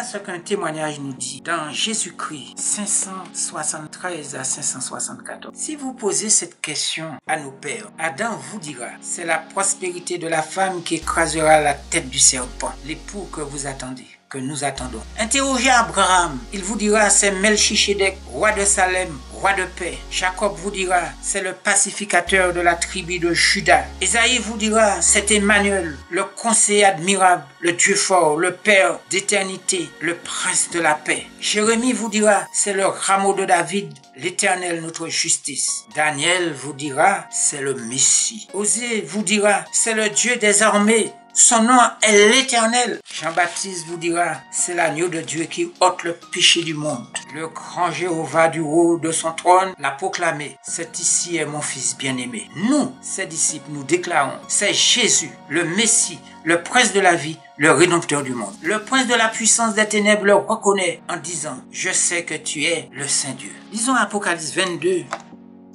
ce qu'un témoignage nous dit dans Jésus-Christ 573 à 574. Si vous posez cette question à nos pères, Adam vous dira, c'est la prospérité de la femme qui écrasera la tête du serpent, l'époux que vous attendez, que nous attendons. Interrogez Abraham, il vous dira c'est Melchisédek, roi de Salem, roi de paix. Jacob vous dira c'est le pacificateur de la tribu de Juda. Ésaïe vous dira c'est Emmanuel, le conseiller admirable, le Dieu fort, le Père d'éternité, le prince de la paix. Jérémie vous dira c'est le rameau de David, l'Éternel notre justice. Daniel vous dira c'est le Messie. Osée vous dira c'est le Dieu des armées. Son nom est l'Éternel. Jean-Baptiste vous dira, c'est l'agneau de Dieu qui ôte le péché du monde. Le grand Jéhovah du haut de son trône l'a proclamé. Cet ici est mon fils bien-aimé. Nous, ses disciples, nous déclarons, c'est Jésus, le Messie, le prince de la vie, le rédempteur du monde. Le prince de la puissance des ténèbres le reconnaît en disant, je sais que tu es le Saint Dieu. Lisons Apocalypse 22,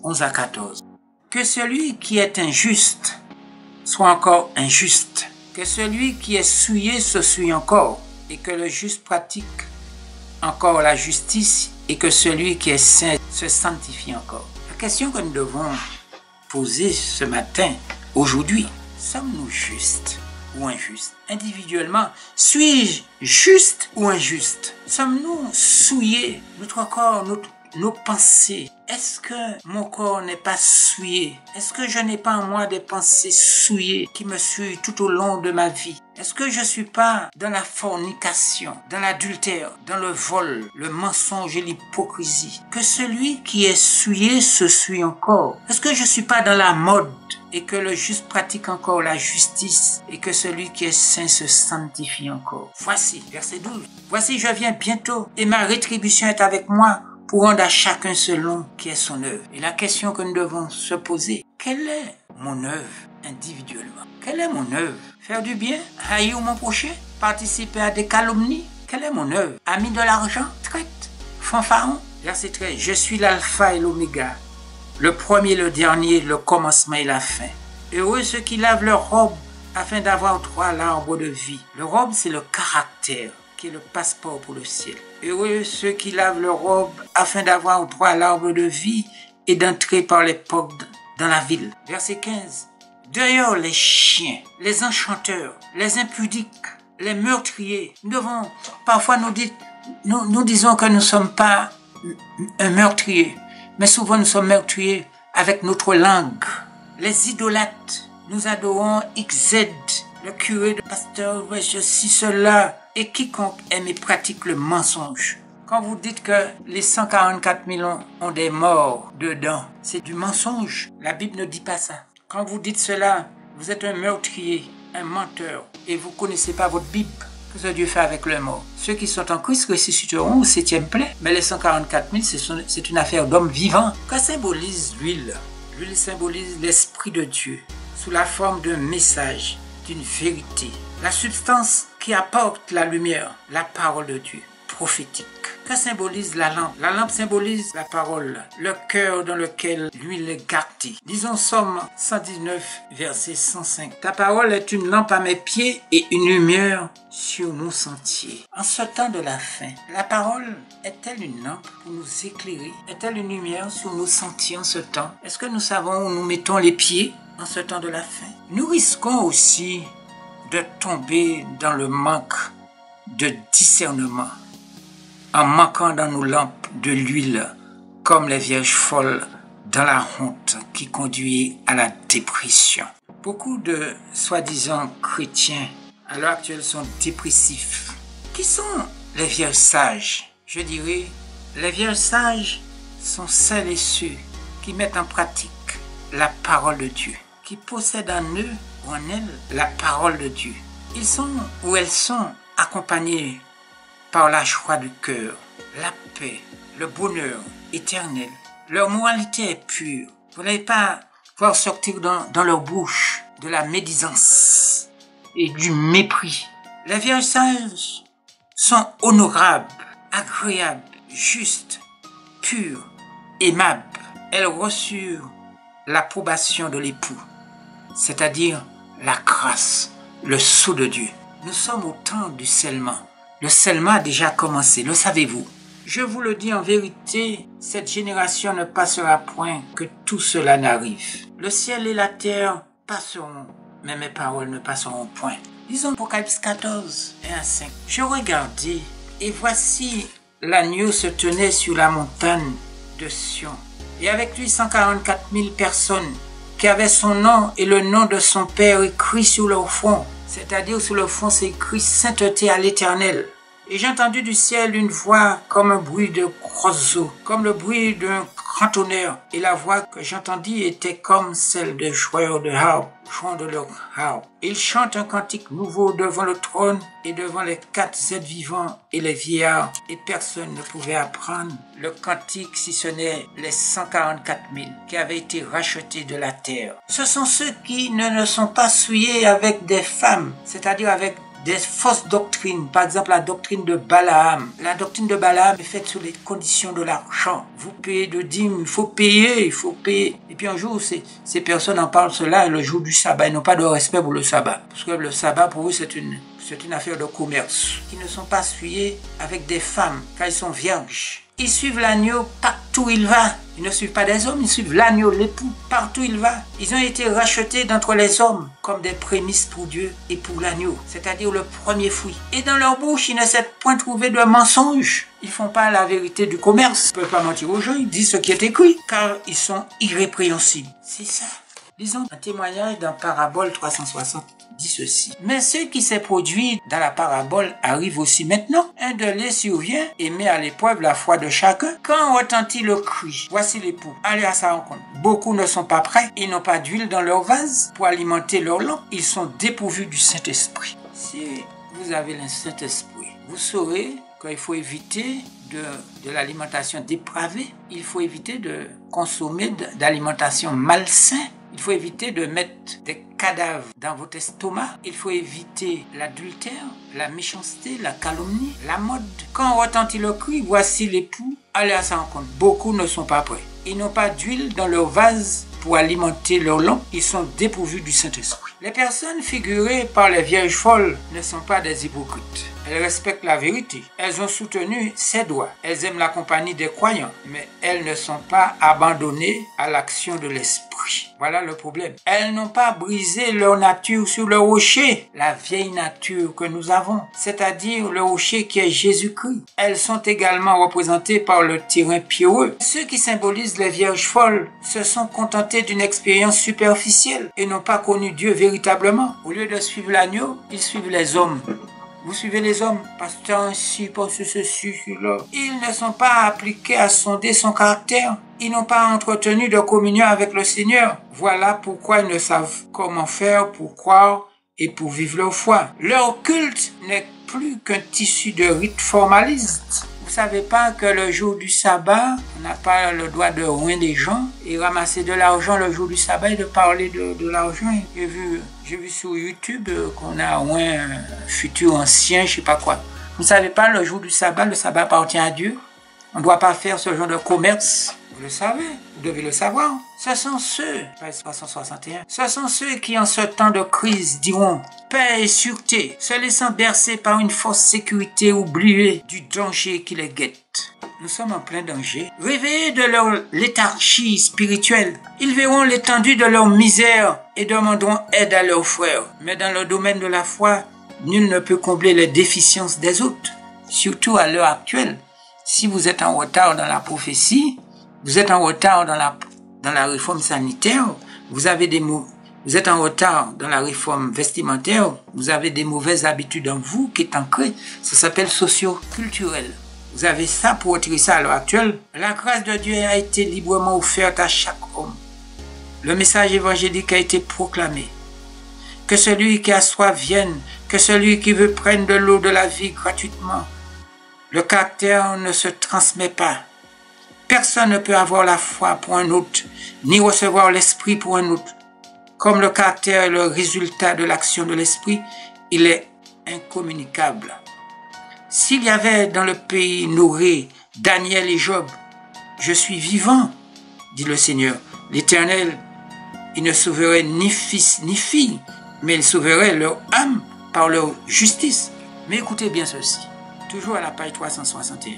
11 à 14. Que celui qui est injuste soit encore injuste. Que celui qui est souillé se souille encore, et que le juste pratique encore la justice, et que celui qui est saint se sanctifie encore. La question que nous devons poser ce matin, aujourd'hui, sommes-nous justes ou injustes? Individuellement, suis-je juste ou injuste? Sommes-nous souillés, notre corps, nos pensées? Est-ce que mon corps n'est pas souillé? Est-ce que je n'ai pas en moi des pensées souillées qui me suivent tout au long de ma vie? Est-ce que je ne suis pas dans la fornication, dans l'adultère, dans le vol, le mensonge et l'hypocrisie? Que celui qui est souillé se souille encore. Est-ce que je ne suis pas dans la mode et que le juste pratique encore la justice et que celui qui est saint se sanctifie encore? Voici, verset 12. Voici, je viens bientôt et ma rétribution est avec moi pour rendre à chacun selon qui est son œuvre. Et la question que nous devons se poser, quelle est mon œuvre individuellement? Quelle est mon œuvre? Faire du bien? Haïr mon prochain? Participer à des calomnies? Quelle est mon œuvre? Ami de l'argent? Traite? Fanfaron? Verset 13. Je suis l'alpha et l'oméga, le premier, le dernier, le commencement et la fin. Heureux ceux qui lavent leur robe afin d'avoir droit à l'arbre de vie. Le robe, c'est le caractère, qui est le passeport pour le ciel. Heureux ceux qui lavent leur robe afin d'avoir droit à l'arbre de vie et d'entrer par les portes dans la ville. Verset 15. D'ailleurs, les chiens, les enchanteurs, les impudiques, les meurtriers, nous devons parfois nous disons que nous ne sommes pas un meurtrier, mais souvent nous sommes meurtriers avec notre langue. Les idolâtres, nous adorons XZ, le curé, le pasteur, ceci, cela, et quiconque aime et pratique le mensonge. Quand vous dites que les 144 millions ont des morts dedans, c'est du mensonge. La Bible ne dit pas ça. Quand vous dites cela, vous êtes un meurtrier, un menteur, et vous ne connaissez pas votre Bible. Qu'est-ce que Dieu fait avec le mort? Ceux qui sont en Christ ressusciteront au 7e plaie, mais les 144 000, c'est une affaire d'hommes vivants. Que symbolise l'huile? L'huile symbolise l'Esprit de Dieu, sous la forme d'un message, d'une vérité. La substance qui apporte la lumière, la parole de Dieu, prophétique. Que symbolise la lampe? La lampe symbolise la parole, le cœur dans lequel l'huile est gardée. Disons Somme 119, verset 105. Ta parole est une lampe à mes pieds et une lumière sur mon sentier. En ce temps de la fin, la parole est-elle une lampe pour nous éclairer? Est-elle une lumière sur nos sentiers en ce temps? Est-ce que nous savons où nous mettons les pieds en ce temps de la fin? Nous risquons aussi de tomber dans le manque de discernement, en manquant dans nos lampes de l'huile, comme les vierges folles dans la honte qui conduit à la dépression. Beaucoup de soi-disant chrétiens à l'heure actuelle sont dépressifs. Qui sont les vierges sages? Je dirais, les vierges sages sont celles et ceux qui mettent en pratique la parole de Dieu, qui possèdent en eux ou en elles la parole de Dieu. Ils sont ou elles sont accompagnés par la joie du cœur, la paix, le bonheur éternel. Leur moralité est pure. Vous n'allez pas voir sortir dans leur bouche de la médisance et du mépris. Les vierges sages sont honorables, agréables, justes, pures, aimables. Elles reçurent l'approbation de l'époux, c'est-à-dire la grâce, le sceau de Dieu. Nous sommes au temps du scellement. Le scellement a déjà commencé, le savez-vous? Je vous le dis en vérité, cette génération ne passera point que tout cela n'arrive. Le ciel et la terre passeront, mais mes paroles ne passeront point. Lisons Apocalypse 14, 1 à 5. Je regardai, et voici l'agneau se tenait sur la montagne de Sion, et avec lui 144 000 personnes qui avaient son nom et le nom de son Père écrit sur leur front. C'est-à-dire sur le front c'est écrit sainteté à l'Éternel. Et j'ai entendu du ciel une voix comme un bruit de grosses eaux, comme le bruit d'un grand tonnerre. Et la voix que j'entendis était comme celle des joueurs de harpe, jouant de leur harpe. Ils chantent un cantique nouveau devant le trône et devant les 4 êtres vivants et les vieillards. Et personne ne pouvait apprendre le cantique si ce n'est les 144 000 qui avaient été rachetés de la terre. Ce sont ceux qui ne sont pas souillés avec des femmes, c'est-à-dire avec des fausses doctrines, par exemple la doctrine de Balaam. La doctrine de Balaam est faite sur les conditions de l'argent. Vous payez de dîmes, il faut payer. Et puis un jour, ces personnes en parlent cela le jour du sabbat. Ils n'ont pas de respect pour le sabbat. Parce que le sabbat, pour eux, c'est une affaire de commerce. Ils ne sont pas souillés avec des femmes, car ils sont vierges. Ils suivent l'agneau partout où il va. Ils ne suivent pas des hommes, ils suivent l'agneau, l'époux, partout où il va. Ils ont été rachetés d'entre les hommes comme des prémices pour Dieu et pour l'agneau, c'est-à-dire le premier fruit. Et dans leur bouche, ils ne s'est point trouvé de mensonge. Ils font pas la vérité du commerce. Ils ne peuvent pas mentir aux gens, ils disent ce qui est écrit, car ils sont irrépréhensibles. C'est ça. Lisons un témoignage dans Parabole 360. Dit ceci. Mais ce qui s'est produit dans la parabole arrive aussi maintenant. Un de les survient et met à l'épreuve la foi de chacun. Quand retentit le cri, voici l'époux, allez à sa rencontre. Beaucoup ne sont pas prêts, ils n'ont pas d'huile dans leur vase pour alimenter leur lampe. Ils sont dépourvus du Saint-Esprit. Si vous avez le Saint-Esprit, vous saurez qu'il faut éviter de l'alimentation dépravée. Il faut éviter de consommer d'alimentation malsaine. Il faut éviter de mettre des cadavres dans votre estomac. Il faut éviter l'adultère, la méchanceté, la calomnie, la mode. Quand retentit le cri, voici l'époux, allez à sa rencontre. Beaucoup ne sont pas prêts. Ils n'ont pas d'huile dans leur vase pour alimenter leur lampe. Ils sont dépourvus du Saint-Esprit. Les personnes figurées par les vierges folles ne sont pas des hypocrites. Elles respectent la vérité. Elles ont soutenu ses droits. Elles aiment la compagnie des croyants. Mais elles ne sont pas abandonnées à l'action de l'esprit. Voilà le problème. Elles n'ont pas brisé leur nature sur le rocher, la vieille nature que nous avons, c'est-à-dire le rocher qui est Jésus-Christ. Elles sont également représentées par le terrain pierreux. Ceux qui symbolisent les vierges folles se sont contentés d'une expérience superficielle et n'ont pas connu Dieu véritablement. Au lieu de suivre l'agneau, ils suivent les hommes. Vous suivez les hommes, pasteur ainsi, pasteur ceci, là. Ils ne sont pas appliqués à sonder son caractère. Ils n'ont pas entretenu de communion avec le Seigneur. Voilà pourquoi ils ne savent comment faire pour croire et pour vivre leur foi. Leur culte n'est plus qu'un tissu de rites formalistes. Vous savez pas que le jour du sabbat, on n'a pas le droit de ruiner des gens et ramasser de l'argent le jour du sabbat et de parler de l'argent. J'ai vu sur YouTube qu'on a un futur ancien, je sais pas quoi. Vous savez pas, le jour du sabbat, le sabbat appartient à Dieu. On ne doit pas faire ce genre de commerce. Vous le savez, vous devez le savoir. Ce sont ceux, page 361, ce sont ceux qui en ce temps de crise diront paix et sûreté, se laissant bercer par une fausse sécurité oubliée du danger qui les guette. Nous sommes en plein danger. Réveillés de leur léthargie spirituelle, ils verront l'étendue de leur misère et demanderont aide à leurs frères. Mais dans le domaine de la foi, nul ne peut combler les déficiences des autres, surtout à l'heure actuelle. Si vous êtes en retard dans la prophétie, vous êtes en retard dans la réforme sanitaire, vous êtes en retard dans la réforme vestimentaire, vous avez des mauvaises habitudes en vous qui est ancré, ça s'appelle socio-culturel. Vous avez ça pour retirer ça à l'heure actuelle. La grâce de Dieu a été librement offerte à chaque homme. Le message évangélique a été proclamé. Que celui qui a soif vienne, que celui qui veut prendre de l'eau de la vie gratuitement. Le caractère ne se transmet pas. Personne ne peut avoir la foi pour un autre, ni recevoir l'esprit pour un autre. Comme le caractère est le résultat de l'action de l'esprit, il est incommunicable. S'il y avait dans le pays Noré, Daniel et Job, je suis vivant, dit le Seigneur, l'Éternel, il ne sauverait ni fils ni fille, mais il sauverait leur âme par leur justice. Mais écoutez bien ceci. toujours à la page 361.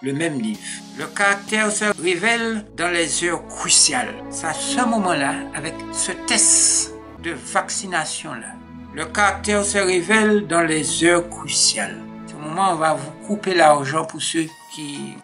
Le même livre. Le caractère se révèle dans les heures cruciales. C'est à ce moment-là, avec ce test de vaccination-là, le caractère se révèle dans les heures cruciales. À ce moment, on va vous couper l'argent pour ceux qui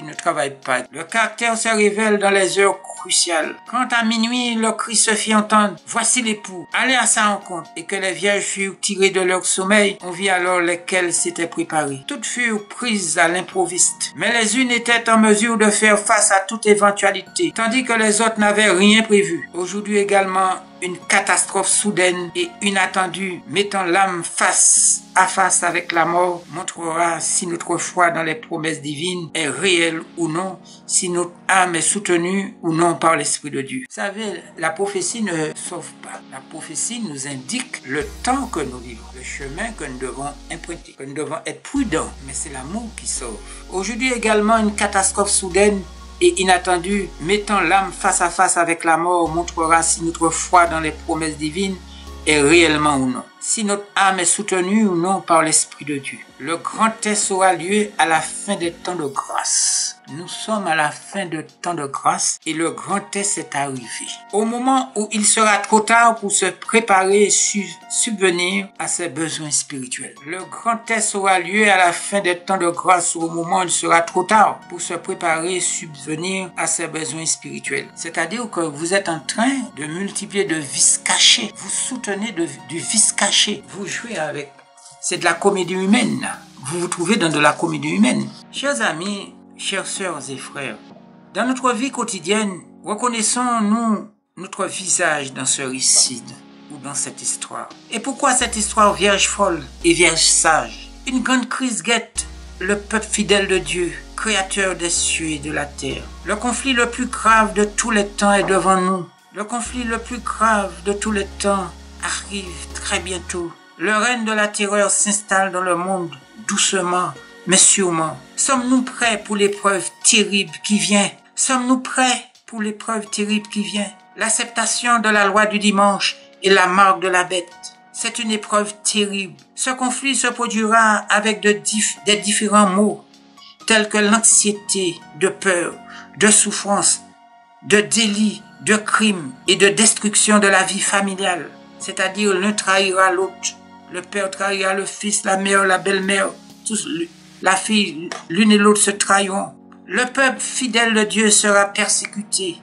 ne travaillent pas. Le caractère se révèle dans les heures cruciales. Quand à minuit, le cri se fit entendre, « Voici l'époux, allez à sa rencontre !» Et que les vierges furent tirées de leur sommeil, on vit alors lesquelles s'étaient préparées. Toutes furent prises à l'improviste. Mais les unes étaient en mesure de faire face à toute éventualité, tandis que les autres n'avaient rien prévu. Aujourd'hui également, une catastrophe soudaine et inattendue, mettant l'âme face à face avec la mort, montrera si notre foi dans les promesses divines est réelle ou non, si notre âme est soutenue ou non par l'Esprit de Dieu. Vous savez, la prophétie ne sauve pas. La prophétie nous indique le temps que nous vivons, le chemin que nous devons emprunter, que nous devons être prudents, mais c'est l'amour qui sauve. Aujourd'hui également, une catastrophe soudaine et inattendue, mettant l'âme face à face avec la mort, montrera si notre foi dans les promesses divines est réellement ou non, si notre âme est soutenue ou non par l'Esprit de Dieu. Le grand test aura lieu à la fin des temps de grâce. Nous sommes à la fin de temps de grâce et le grand test est arrivé. Au moment où il sera trop tard pour se préparer et subvenir à ses besoins spirituels. Le grand test aura lieu à la fin des temps de grâce, au moment où il sera trop tard pour se préparer et subvenir à ses besoins spirituels. C'est-à-dire que vous êtes en train de multiplier de vices cachés. Vous soutenez du vice caché. Vous jouez avec. C'est de la comédie humaine. Vous vous trouvez dans de la comédie humaine. Chers amis, chères sœurs et frères, dans notre vie quotidienne, reconnaissons-nous notre visage dans ce récit ou dans cette histoire. Et pourquoi cette histoire vierge folle et vierge sage? Une grande crise guette le peuple fidèle de Dieu, créateur des cieux et de la terre. Le conflit le plus grave de tous les temps est devant nous. Le conflit le plus grave de tous les temps arrive très bientôt. Le règne de la terreur s'installe dans le monde, doucement, mais sûrement. Sommes-nous prêts pour l'épreuve terrible qui vient? Sommes-nous prêts pour l'épreuve terrible qui vient? L'acceptation de la loi du dimanche est la marque de la bête. C'est une épreuve terrible. Ce conflit se produira avec des différents mots, tels que l'anxiété, de peur, de souffrance, de délit, de crime et de destruction de la vie familiale. C'est-à-dire l'un trahira l'autre. Le père trahira le fils, la mère, la belle-mère, tous, la fille, l'une et l'autre se trahiront. Le peuple fidèle de Dieu sera persécuté,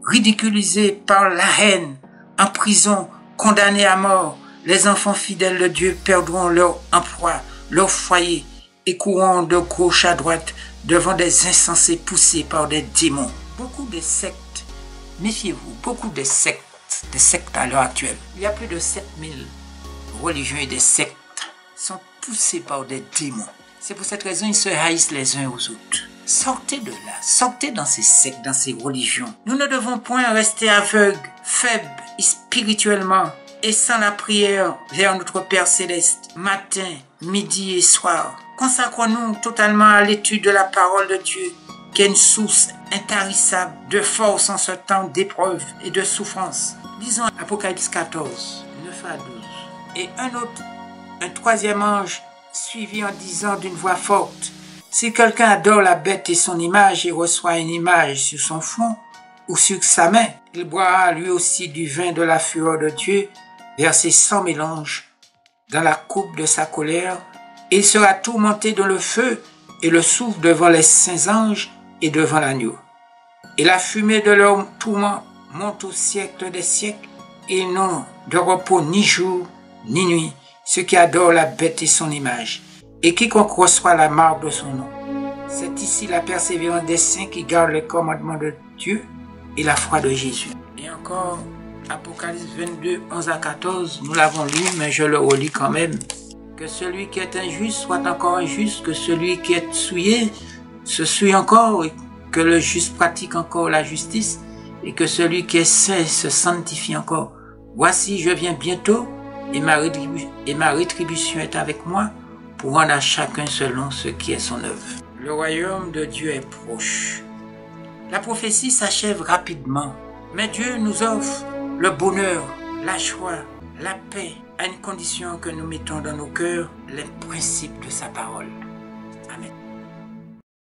ridiculisé par la haine, en prison, condamné à mort. Les enfants fidèles de Dieu perdront leur emploi, leur foyer et courront de gauche à droite devant des insensés poussés par des démons. Beaucoup de sectes, méfiez-vous, beaucoup de sectes à l'heure actuelle. Il y a plus de 7000 religions et des sectes sont poussées par des démons. C'est pour cette raison qu'ils se haïssent les uns aux autres. Sortez de là, sortez dans ces sectes, dans ces religions. Nous ne devons point rester aveugles, faibles spirituellement et sans la prière vers notre Père Céleste, matin, midi et soir. Consacrons-nous totalement à l'étude de la parole de Dieu, qui est une source intarissable de force en ce temps d'épreuve et de souffrance. Lisons Apocalypse 14, 9 à 12. Et un troisième ange suivit en disant d'une voix forte, « Si quelqu'un adore la bête et son image et reçoit une image sur son front ou sur sa main, il boira lui aussi du vin de la fureur de Dieu, versé sans mélange dans la coupe de sa colère, et il sera tourmenté dans le feu et le soufre devant les saints anges et devant l'agneau. Et la fumée de leur tourment monte au siècle des siècles, et ils n'ont de repos ni jour ni nuit, ceux qui adorent la bête et son image, et quiconque reçoit la marque de son nom. C'est ici la persévérance des saints qui gardent les commandements de Dieu et la foi de Jésus. » Et encore, Apocalypse 22, 11 à 14, nous l'avons lu, mais je le relis quand même. « Que celui qui est injuste soit encore injuste, que celui qui est souillé se souille encore, et que le juste pratique encore la justice, et que celui qui est saint se sanctifie encore. Voici, je viens bientôt, et ma rétribution est avec moi, pour rendre à chacun selon ce qui est son œuvre. » Le royaume de Dieu est proche. La prophétie s'achève rapidement, mais Dieu nous offre le bonheur, la joie, la paix, à une condition que nous mettons dans nos cœurs les principes de sa parole. Amen.